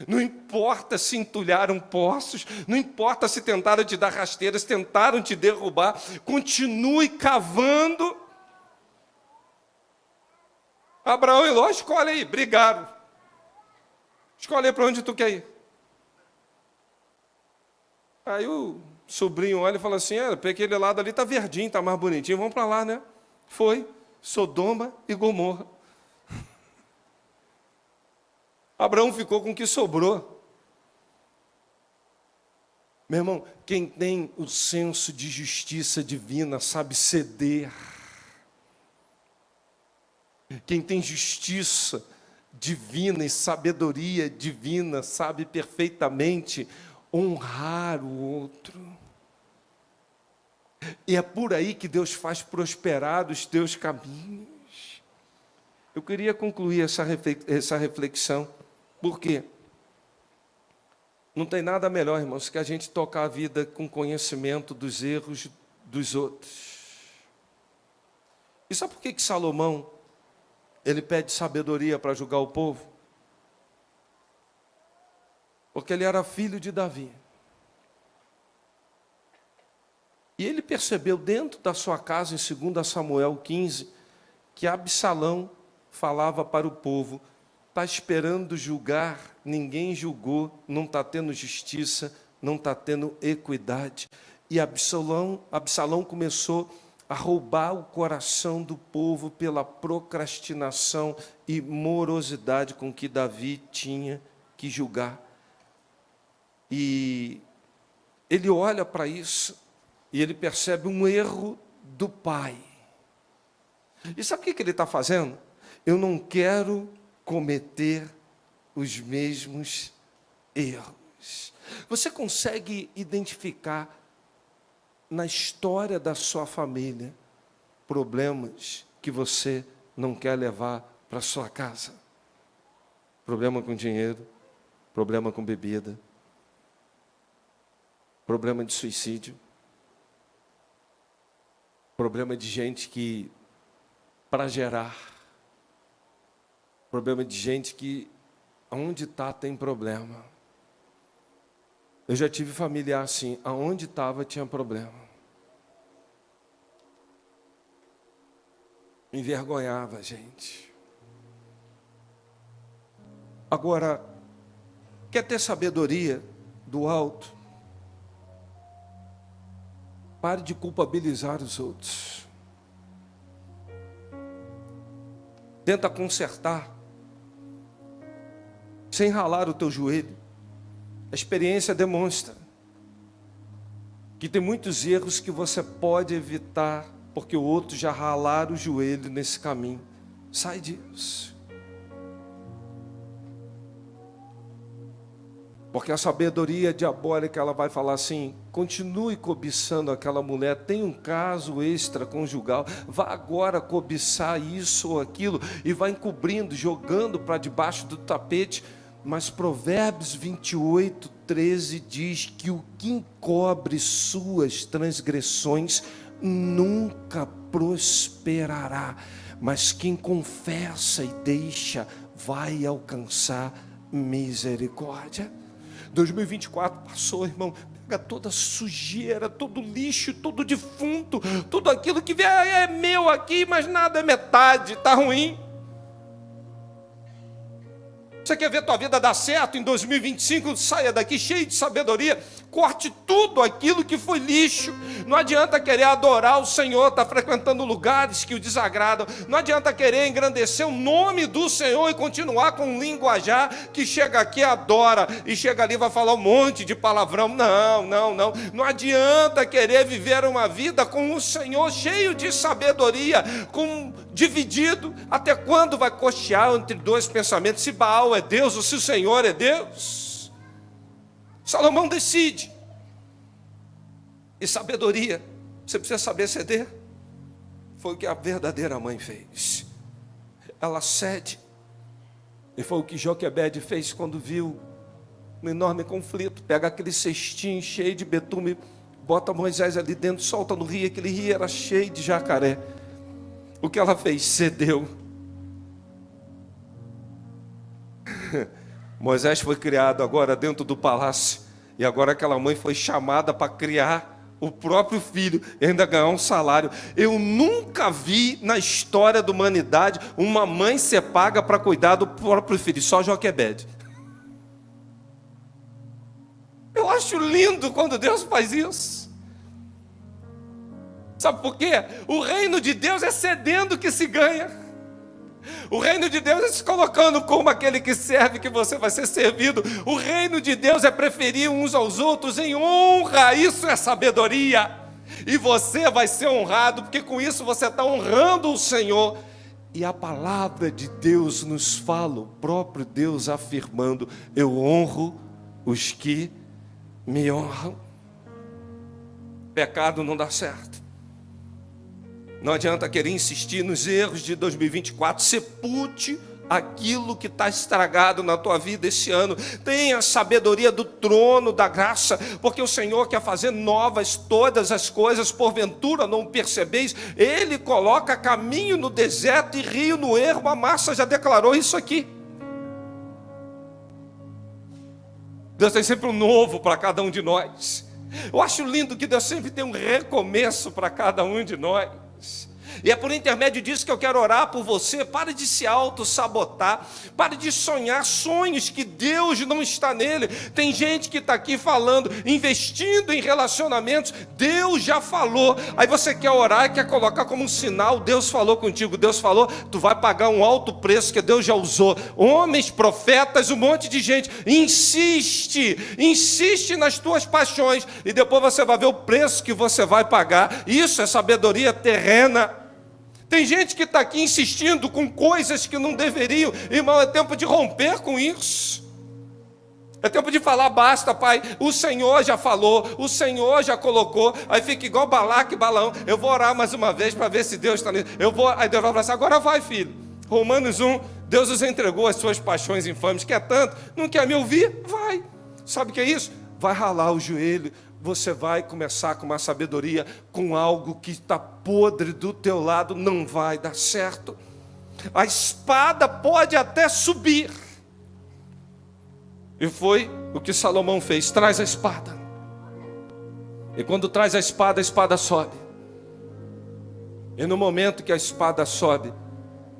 Speaker 1: Não importa se entulharam poços, não importa se tentaram te dar rasteiras, tentaram te derrubar, continue cavando. Abraão e Ló, escolhe aí, brigaram. Escolhe aí para onde tu quer ir. Aí o sobrinho olha e fala assim: para aquele lado ali está verdinho, está mais bonitinho, vamos para lá, né? Foi Sodoma e Gomorra. Abraão ficou com o que sobrou. Meu irmão, quem tem o senso de justiça divina sabe ceder. Quem tem justiça divina e sabedoria divina sabe perfeitamente honrar o outro. E é por aí que Deus faz prosperar os teus caminhos. Eu queria concluir essa reflexão. Por quê? Não tem nada melhor, irmãos, que a gente tocar a vida com conhecimento dos erros dos outros. E sabe por que Salomão, ele pede sabedoria para julgar o povo? Porque ele era filho de Davi. E ele percebeu dentro da sua casa, em 2 Samuel 15, que Absalão falava para o povo: está esperando julgar, ninguém julgou, não está tendo justiça, não está tendo equidade. E Absalão começou a roubar o coração do povo pela procrastinação e morosidade com que Davi tinha que julgar. E ele olha para isso e ele percebe um erro do pai. E sabe o que ele está fazendo? Eu não quero cometer os mesmos erros. Você consegue identificar na história da sua família problemas que você não quer levar para sua casa? Problema com dinheiro, problema com bebida, problema de suicídio, Problema de gente que, para gerar, problema de gente que, aonde está tem problema. Eu já tive familiar assim, aonde estava tinha problema. Envergonhava a gente. Agora, quer ter sabedoria do alto? Pare de culpabilizar os outros. Tenta consertar, sem ralar o teu joelho. A experiência demonstra que tem muitos erros que você pode evitar, porque o outro já ralaram o joelho nesse caminho. Sai disso. Porque a sabedoria diabólica, ela vai falar assim: continue cobiçando aquela mulher, tem um caso extraconjugal, vá agora cobiçar isso ou aquilo, e vai encobrindo, jogando para debaixo do tapete. Mas Provérbios 28, 13 diz que o que encobre suas transgressões nunca prosperará, mas quem confessa e deixa vai alcançar misericórdia. 2024 passou, irmão. Pega toda sujeira, todo lixo, todo defunto, tudo aquilo que é meu aqui, mas nada é metade, está ruim. Você quer ver tua vida dar certo em 2025? Saia daqui cheio de sabedoria. Corte tudo aquilo que foi lixo. Não adianta querer adorar o Senhor, estar frequentando lugares que o desagradam. Não adianta querer engrandecer o nome do Senhor e continuar com um linguajar que chega aqui, adora, e chega ali e vai falar um monte de palavrão. Não adianta querer viver uma vida com o Senhor cheio de sabedoria, dividido. Até quando vai cochear entre dois pensamentos? Se Baal é Deus ou se o Senhor é Deus? Salomão decide. E sabedoria, você precisa saber ceder. Foi o que a verdadeira mãe fez. Ela cede. E foi o que Joquebede fez quando viu um enorme conflito. Pega aquele cestinho cheio de betume, bota Moisés ali dentro, solta no rio. Aquele rio era cheio de jacaré. O que ela fez? Cedeu. Moisés foi criado agora dentro do palácio, e agora aquela mãe foi chamada para criar o próprio filho e ainda ganhar um salário. Eu nunca vi na história da humanidade uma mãe ser paga para cuidar do próprio filho, só Joquebede. Eu acho lindo quando Deus faz isso. Sabe por quê? O reino de Deus é cedendo que se ganha. O reino de Deus é se colocando como aquele que serve, que você vai ser servido. O reino de Deus é preferir uns aos outros em honra. Isso é sabedoria. E você vai ser honrado, porque com isso você está honrando o Senhor. E a palavra de Deus nos fala, o próprio Deus afirmando: eu honro os que me honram. Pecado não dá certo. Não adianta querer insistir nos erros de 2024. Sepulte aquilo que está estragado na tua vida esse ano. Tenha a sabedoria do trono da graça, porque o Senhor quer fazer novas todas as coisas. Porventura não percebeis? Ele coloca caminho no deserto e rio no ermo. A Márcia já declarou isso aqui. Deus tem sempre um novo para cada um de nós. Eu acho lindo que Deus sempre tem um recomeço para cada um de nós. E é por intermédio disso que eu quero orar por você. Pare de se auto-sabotar. Pare de sonhar sonhos que Deus não está nele. Tem gente que está aqui falando, investindo em relacionamentos. Deus já falou. Aí você quer orar e quer colocar como um sinal: Deus falou contigo. Deus falou, tu vai pagar um alto preço que Deus já usou. Homens, profetas, um monte de gente. Insiste nas tuas paixões, e depois você vai ver o preço que você vai pagar. Isso é sabedoria terrena. Tem gente que está aqui insistindo com coisas que não deveriam. Irmão, é tempo de romper com isso. É tempo de falar: basta, pai, o Senhor já falou, o Senhor já colocou. Aí fica igual Balaque e Balaão: eu vou orar mais uma vez para ver se Deus está nisso. Aí Deus vai falar assim: agora vai, filho. Romanos 1, Deus os entregou as suas paixões infames. Quer tanto? Não quer me ouvir? Vai. Sabe o que é isso? Vai ralar o joelho, você vai começar com uma sabedoria, com algo que está podre do teu lado, não vai dar certo. A espada pode até subir. E foi o que Salomão fez: traz a espada. E quando traz a espada sobe. E no momento que a espada sobe,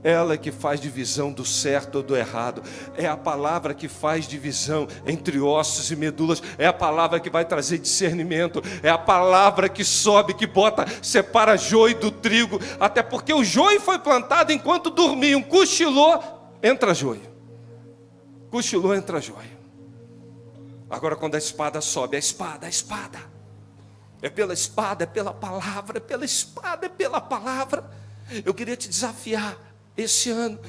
Speaker 1: ela é que faz divisão do certo ou do errado. É a palavra que faz divisão entre ossos e medulas. É a palavra que vai trazer discernimento. É a palavra que sobe, que separa joio do trigo. Até porque o joio foi plantado enquanto dormiam. Cochilou, entra joio. Cochilou, entra joio. Agora quando a espada sobe, a espada. É pela espada, é pela palavra, é pela espada, é pela palavra. Eu queria te desafiar. Esse ano,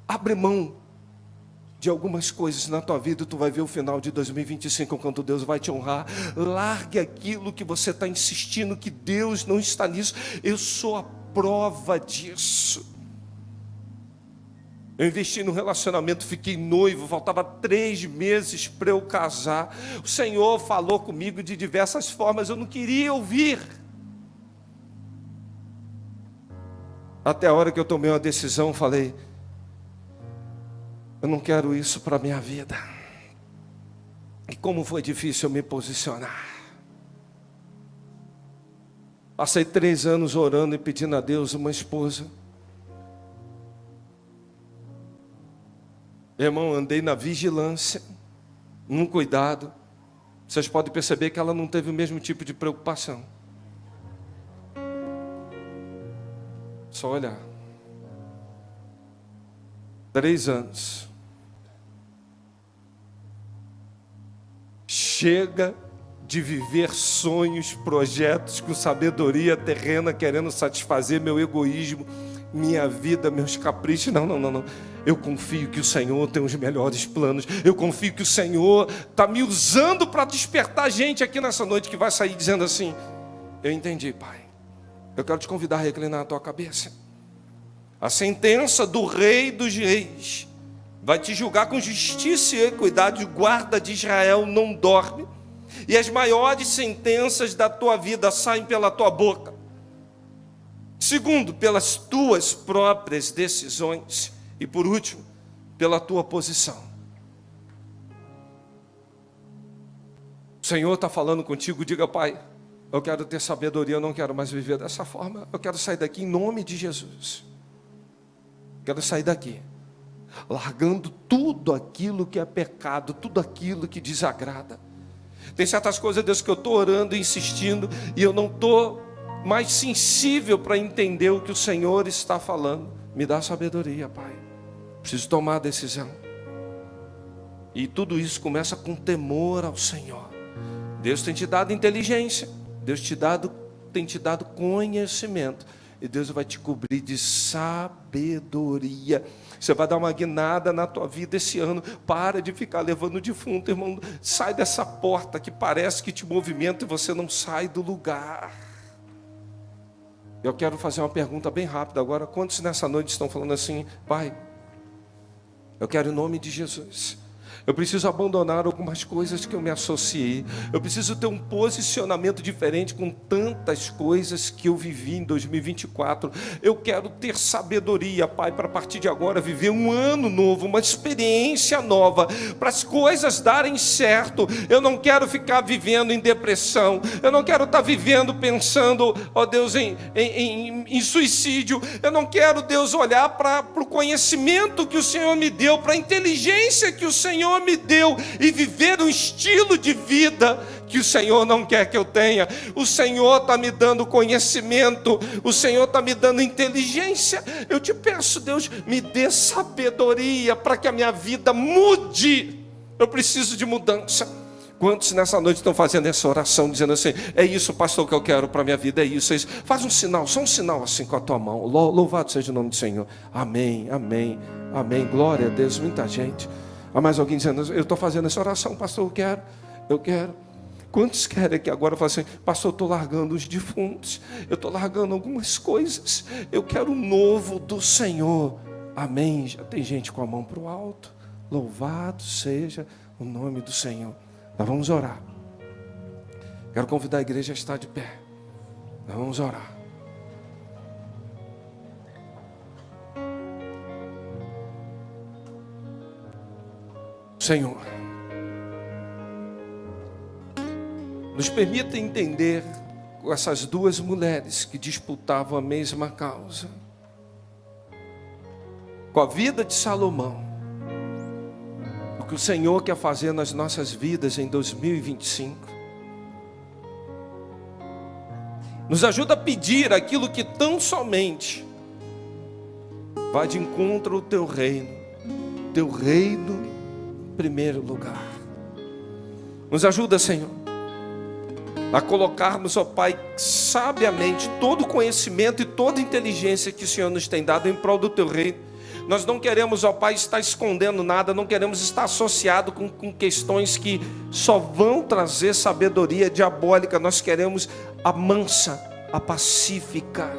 Speaker 1: abre mão de algumas coisas na tua vida, tu vai ver o final de 2025, quando Deus vai te honrar. Largue aquilo que você está insistindo, que Deus não está nisso. Eu sou a prova disso. Eu investi no relacionamento, fiquei noivo, faltava 3 meses para eu casar. O Senhor falou comigo de diversas formas, eu não queria ouvir. Até a hora que eu tomei uma decisão, falei: eu não quero isso para a minha vida. E como foi difícil eu me posicionar. Passei 3 anos orando e pedindo a Deus uma esposa. Irmão, andei na vigilância, num cuidado. Vocês podem perceber que ela não teve o mesmo tipo de preocupação. Só olhar. 3 anos. Chega de viver sonhos, projetos com sabedoria terrena, querendo satisfazer meu egoísmo, minha vida, meus caprichos. Não. Eu confio que o Senhor tem os melhores planos. Eu confio que o Senhor está me usando para despertar gente aqui nessa noite que vai sair dizendo assim: eu entendi, Pai. Eu quero te convidar a reclinar a tua cabeça. A sentença do Rei dos Reis vai te julgar com justiça e equidade. O guarda de Israel não dorme. E as maiores sentenças da tua vida saem pela tua boca. Segundo, pelas tuas próprias decisões. E por último, pela tua posição. O Senhor está falando contigo, diga: Pai, eu quero ter sabedoria, eu não quero mais viver dessa forma. Eu quero sair daqui em nome de Jesus. Quero sair daqui, largando tudo aquilo que é pecado, tudo aquilo que desagrada. Tem certas coisas, Deus, que eu estou orando e insistindo, e eu não estou mais sensível para entender o que o Senhor está falando. Me dá sabedoria, Pai. Preciso tomar a decisão. E tudo isso começa com temor ao Senhor. Deus tem te dado inteligência. Deus tem te dado conhecimento. E Deus vai te cobrir de sabedoria. Você vai dar uma guinada na tua vida esse ano. Para de ficar levando defunto, irmão. Sai dessa porta que parece que te movimenta e você não sai do lugar. Eu quero fazer uma pergunta bem rápida agora. Quantos nessa noite estão falando assim: Pai, eu quero em nome de Jesus. Eu preciso abandonar algumas coisas que eu me associei. Eu preciso ter um posicionamento diferente com tantas coisas que eu vivi em 2024. Eu quero ter sabedoria, Pai, para a partir de agora viver um ano novo, uma experiência nova, para as coisas darem certo. Eu não quero ficar vivendo em depressão. Eu não quero estar vivendo pensando, ó Deus, em suicídio. Eu não quero, Deus, olhar para o conhecimento que o Senhor me deu, para a inteligência que o Senhor me deu e viver um estilo de vida que o Senhor não quer que eu tenha. O Senhor está me dando conhecimento, o Senhor está me dando inteligência. Eu te peço, Deus, me dê sabedoria para que a minha vida mude. Eu preciso de mudança. Quantos nessa noite estão fazendo essa oração, dizendo assim: é isso, pastor, que eu quero para a minha vida, é isso, é isso. Faz um sinal, só um sinal assim com a tua mão. Louvado seja o nome do Senhor. Amém, amém, amém. Glória a Deus. Muita gente. Há mais alguém dizendo: eu estou fazendo essa oração, pastor, eu quero. Quantos querem que agora falem assim: pastor, eu estou largando os defuntos, eu estou largando algumas coisas, eu quero o novo do Senhor. Amém. Já tem gente com a mão para o alto. Louvado seja o nome do Senhor. Nós vamos orar. Quero convidar a igreja a estar de pé. Nós vamos orar. Senhor, nos permita entender com essas duas mulheres que disputavam a mesma causa, com a vida de Salomão, o que o Senhor quer fazer nas nossas vidas em 2025. Nos ajuda a pedir aquilo que tão somente vai de encontro ao teu reino em primeiro lugar. Nos ajuda, Senhor, a colocarmos, ó Pai, sabiamente todo o conhecimento e toda a inteligência que o Senhor nos tem dado em prol do teu reino. Nós não queremos, ó Pai, estar escondendo nada, não queremos estar associado com questões que só vão trazer sabedoria diabólica. Nós queremos a mansa, a pacífica.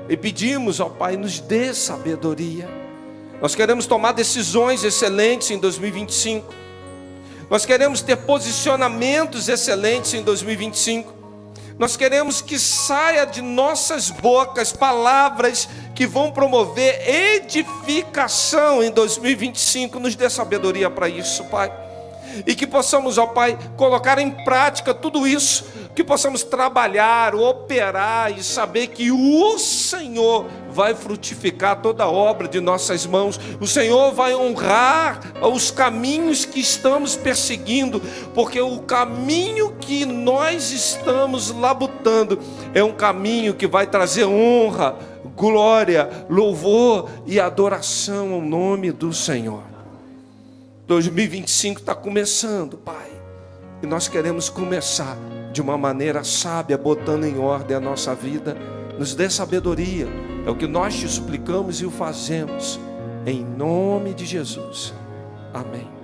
Speaker 1: E pedimos, ó Pai, nos dê sabedoria. Nós queremos tomar decisões excelentes em 2025. Nós queremos ter posicionamentos excelentes em 2025. Nós queremos que saia de nossas bocas palavras que vão promover edificação em 2025. Nos dê sabedoria para isso, Pai. E que possamos, ó Pai, colocar em prática tudo isso. Que possamos trabalhar, operar e saber que o Senhor vai frutificar toda a obra de nossas mãos. O Senhor vai honrar os caminhos que estamos perseguindo, porque o caminho que nós estamos labutando é um caminho que vai trazer honra, glória, louvor e adoração ao nome do Senhor. 2025 está começando, Pai, e nós queremos começar de uma maneira sábia, botando em ordem a nossa vida. Nos dê sabedoria, é o que nós te suplicamos e o fazemos, em nome de Jesus, amém.